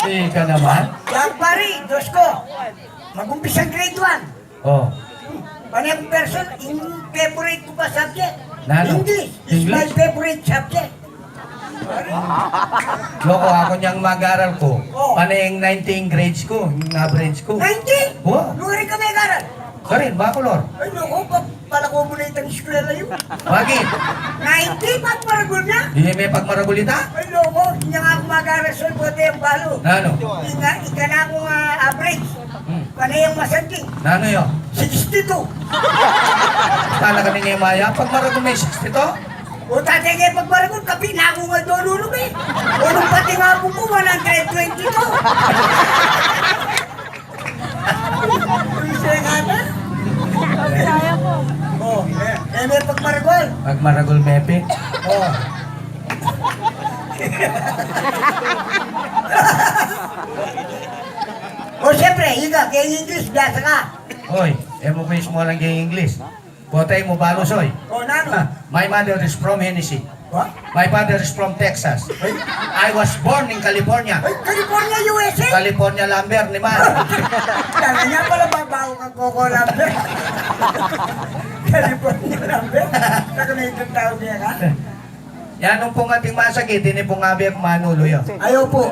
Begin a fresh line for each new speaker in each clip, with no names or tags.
Ika naman.
Yan pare, Diyos ko. Mag-umpisang grade 1.
Oh.
Panayang person, in favorite ko pa subject?
Nano?
English is my
English?
favorite subject.
Loko ako niyang mag-aral ko.
Oh.
Panay yung 19 grades ko, yung average ko.
19?
Wow.
Nuri ka may garal.
Karin, bakulor.
Ay, loko, pala ko muna itang eskwela yun.
Bakit?
19, ba't maragol na?
Hindi may pagmaragulita?
Ay, loko, hindi nga ako mag-aral sa bote ang balo.
Nano?
Ika na akong average. Panay yung masanting.
Nano yun?
62.
Kala ka niya maya, pagmaragul may 62?
O tatay kayo pagbaragol, kapi na ako nga dolulog eh. O nung pati nga po ko, 122. Isa nga na.
Kaya po.
O, may pagbaragol.
Pagmaragul mepe?
O. O siyempre, ikaw, kaya English, biasa ka.
Hoy, emo face mo lang yung English. Potay mo balosoy.
O nano?
My mother is from Hennessy.
What?
My father is from Texas. I was born in California.
Ay, California, USA?
California Lambert ni Man.
Kala niya pala babaho kang Coco Lambert. California Lambert? Saka na itong tao niya ka?
Yan nung pong ating masakit, ini pong abiyag manulo yun.
Ayaw po.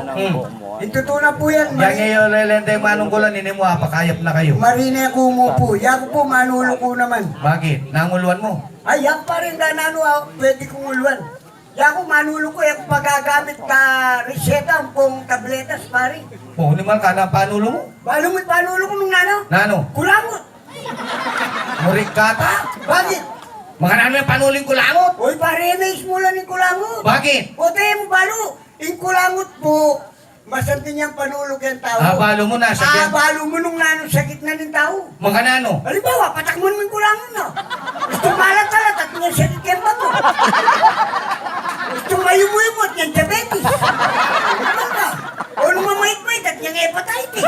Itutunan po yan.
Yan ngayon, lelente manunggulan, ini mo pakayap na kayo.
Marine kumo po. Yan po manulo ko naman.
Bakit? Nanguluan mo.
Ay, yan pa rin ganano pwede kong uluan. Yan ko manulo ko. Yan ko pagagamit na reseta pong tabletas pare.
Oh, ni ka na panulo mo?
Balumit panulo ko nung nano?
Nano?
Kulangot.
Murik kata?
Bakit?
Mga nano yung panuling kulangot?
Uy pare, may ismula ng kulangot.
Bakit?
O tayo mo balo. Yung kulangot po. Masantin niyang panulog yung tao.
Balo mo na. Sabihan.
Balo mo nung nano sakit na ng tao.
Mga nano?
Halimbawa, patakman mo yung kulangon na. Gusto malat-alat at nga sakit yung bato. Gusto mayumuyumot yung diabetes. Ano ka? O nung mamait-mait at yung hepatitis.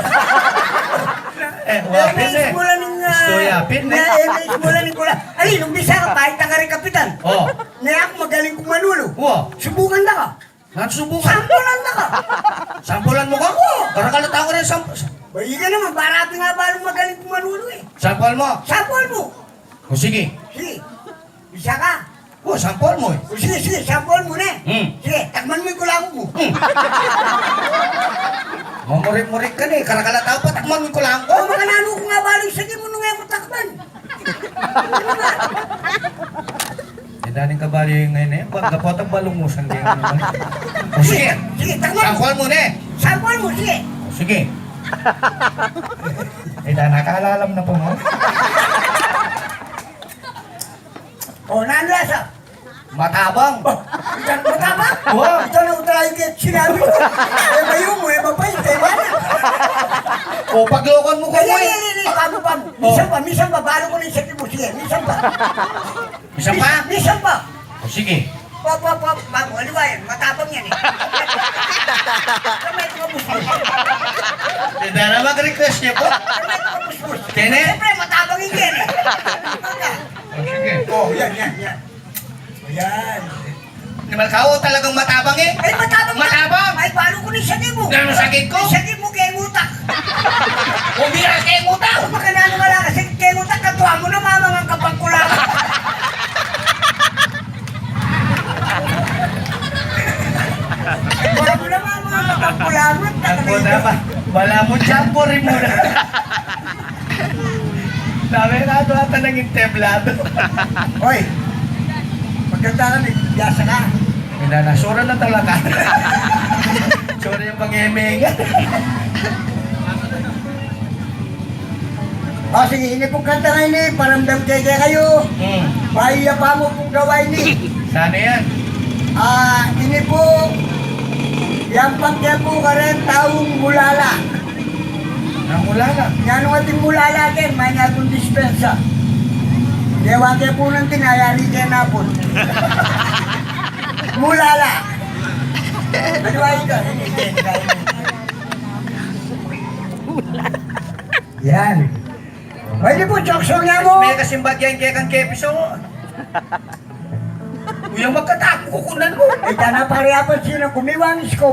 Wapin eh.
Mula ng...
Gusto yapin eh.
Mula ng kulang. Alin, nung bisa ka, kahit na ka rin kapitan.
Oh.
Na ako magaling kong manulo.
Wow.
Subukan na ka.
Nasubukan.
Sampulan na ka.
Sampulan mo ka?
Oo.
Para kalata ko rin
Bayi ka naman, barapi nga ba nung magaling kong manulo eh.
Sampol mo.
Sampol mo.
O sige.
Sige. Isa ka.
O, sampol mo eh.
O sige, sige, sampol mo na eh. Sige, takman mo yung kulango mo.
Mamurik-murik ka na eh. Karakalata pa, takman mo yung kulang ko.
O mga nano ko nga balo, sige mo nung mo takman.
Daning kabali yung ngayon eh. Pagkapot ang balungusan kayo naman. O sige.
Sige, takman mo.
Sampol mo na eh.
Sampol mo, sige.
O sige. Nakakalalam na po mo.
O, nano lasa.
Matabang.
Ikan mo tama?
Oo.
Ito na utalayo kayo sinabi ko. Eh, bayo mo, eh, mapay, eh, mana?
O, paglokon mo ko mo eh.
Pamo. Misan pa, balo ko na yung sakit mo. Sige, misan pa.
Isa pa?
Misan pa.
O sige.
Bago, ano ba yan? Matapang yan eh. Kamay ko mabusbus.
Dara mag-request niya po.
Kamay ko mabusbus.
Kene?
Siyempre, matapang yung yan eh.
O sige.
Oh, yan. Ayan.
Di ba kao talagang matabang eh?
Ay, matapang na.
Matabang?
Ay, balo ko na yung sakit mo.
Gano'ng sakit ko?
Yung sakit mo kay utak.
Umira kay utang.
Kung makanano wala kasi kay utak, katuwa mo na mamangang kapangkulang. Wala mo na mamangang kapangkulang.
Ako na ba? Wala mo champo rin mo na. Sabi na ito ata naging templado.
Hoy, maganda ka, biyasa ka.
Pinanasura na talaga. Sura yung pang-emega.
O sige, ini pong kanta nga ini, paramdam kayo. Bahaya pa mo pong gawain ni.
Sana yan?
Ini po, yang pagkaya po ka rin taong mulala.
Namula na.
Yan ang ating mulala din, may natong dispensa. Dewa kayo po ng tinayari kayo na po. Mulala. Maliwain ka. Yan. Pwede po, choksong niya mo.
May kasimbat yan kaya kang kepiso. Uyang magkatako kukunan mo.
Ita na pare apa sino kumiwang isko